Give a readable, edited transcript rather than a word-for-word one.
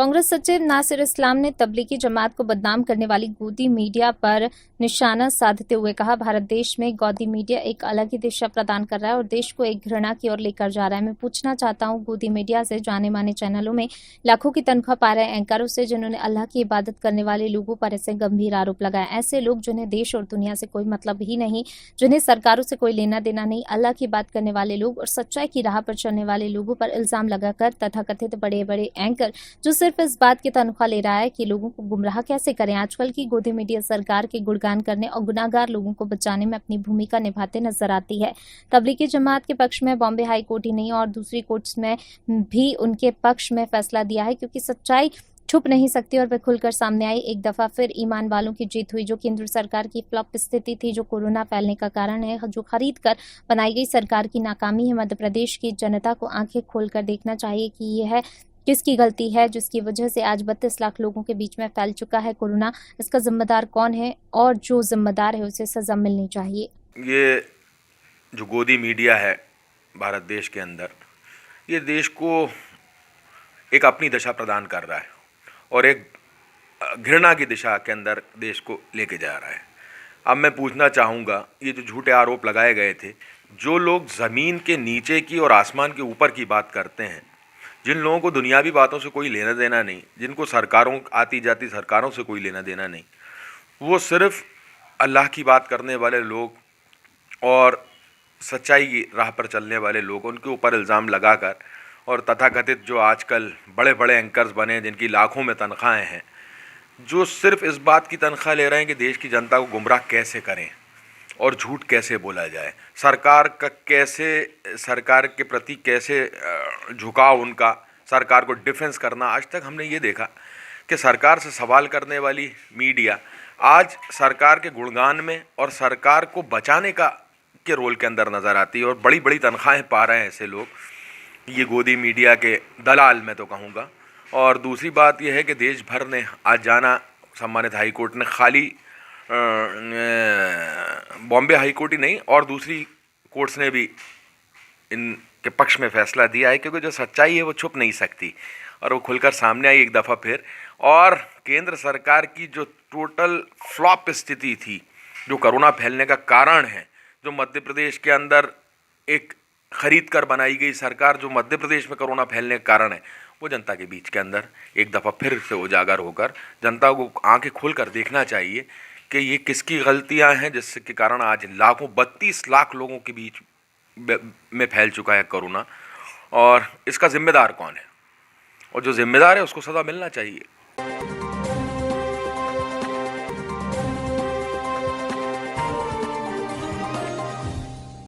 कांग्रेस सचिव नासिर इस्लाम ने तबलीगी जमात को बदनाम करने वाली गोदी मीडिया पर निशाना साधते हुए कहा, भारत देश में गोदी मीडिया एक अलग ही दिशा प्रदान कर रहा है और देश को एक घृणा की ओर लेकर जा रहा है। मैं पूछना चाहता हूं गोदी मीडिया से, जाने माने चैनलों में लाखों की तनख्वाह पा रहे एंकरों से, जिन्होंने अल्लाह की इबादत करने वाले लोगों पर ऐसे गंभीर आरोप लगाए। ऐसे लोग जिन्हें देश और दुनिया से कोई मतलब ही नहीं, जिन्हें सरकारों से कोई लेना देना नहीं, अल्लाह की बात करने वाले लोग और सच्चाई की राह पर चलने वाले लोगों पर इल्जाम लगाकर तथाकथित बड़े बड़े एंकर जो सिर्फ इस बात की तनख्वाह ले रहा है कि लोगों को गुमराह कैसे करें, आजकल की गोदी मीडिया सरकार के गुणगान करने और गुनाहगार लोगों को बचाने में अपनी भूमिका निभाते नजर आती है। तबलीगी जमात के पक्ष में बॉम्बे हाई कोर्ट ही नहीं और दूसरी कोर्ट्स में भी उनके पक्ष में फैसला दिया है, क्योंकि सच्चाई छुप नहीं सकती और वह खुलकर सामने आई। एक दफा फिर ईमान वालों की जीत हुई। जो केंद्र सरकार की फ्लॉप स्थिति थी, जो कोरोना फैलने का कारण है, जो खरीद कर बनाई गई सरकार की नाकामी है, मध्य प्रदेश की जनता को आंखें खोलकर देखना चाहिए कि यह किसकी गलती है जिसकी वजह से आज 32 लाख लोगों के बीच में फैल चुका है कोरोना। इसका जिम्मेदार कौन है और जो जिम्मेदार है उसे सजा मिलनी चाहिए। ये जो गोदी मीडिया है भारत देश के अंदर, ये देश को एक अपनी दिशा प्रदान कर रहा है और एक घृणा की दिशा के अंदर देश को लेके जा रहा है। अब मैं पूछना चाहूँगा, ये जो झूठे आरोप लगाए गए थे, जो लोग ज़मीन के नीचे की और आसमान के ऊपर की बात करते हैं, जिन लोगों को दुनियावी बातों से कोई लेना देना नहीं, जिनको सरकारों आती जाती सरकारों से कोई लेना देना नहीं, वो सिर्फ अल्लाह की बात करने वाले लोग और सच्चाई की राह पर चलने वाले लोग, उनके ऊपर इल्ज़ाम लगाकर और तथाकथित जो आजकल बड़े बड़े एंकर्स बने हैं जिनकी लाखों में तनख्वाहें हैं, जो सिर्फ इस बात की तनख्वाह ले रहे हैं कि देश की जनता को गुमराह कैसे करें और झूठ कैसे बोला जाए, सरकार का कैसे, सरकार के प्रति कैसे झुकाव उनका, सरकार को डिफेंस करना। आज तक हमने ये देखा कि सरकार से सवाल करने वाली मीडिया आज सरकार के गुणगान में और सरकार को बचाने का के रोल के अंदर नज़र आती है और बड़ी बड़ी तनख्वाहें पा रहे हैं ऐसे लोग, ये गोदी मीडिया के दलाल मैं तो कहूँगा। और दूसरी बात यह है कि देश भर ने आज जाना, सम्मानित हाई कोर्ट ने खाली बॉम्बे हाई कोर्ट ही नहीं और दूसरी कोर्ट्स ने भी इनके पक्ष में फैसला दिया है, क्योंकि जो सच्चाई है वो छुप नहीं सकती और वो खुलकर सामने आई एक दफ़ा फिर। और केंद्र सरकार की जो टोटल फ्लॉप स्थिति थी, जो कोरोना फैलने का कारण है, जो मध्य प्रदेश के अंदर एक खरीद कर बनाई गई सरकार, जो मध्य प्रदेश में कोरोना फैलने का कारण है, वो जनता के बीच के अंदर एक दफ़ा फिर से उजागर होकर जनता को आंखें खोलकर देखना चाहिए कि ये किसकी गलतियां हैं जिसके कारण आज लाखों 32 लाख लोगों के बीच में फैल चुका है कोरोना, और इसका जिम्मेदार कौन है, और जो जिम्मेदार है उसको सज़ा मिलना चाहिए।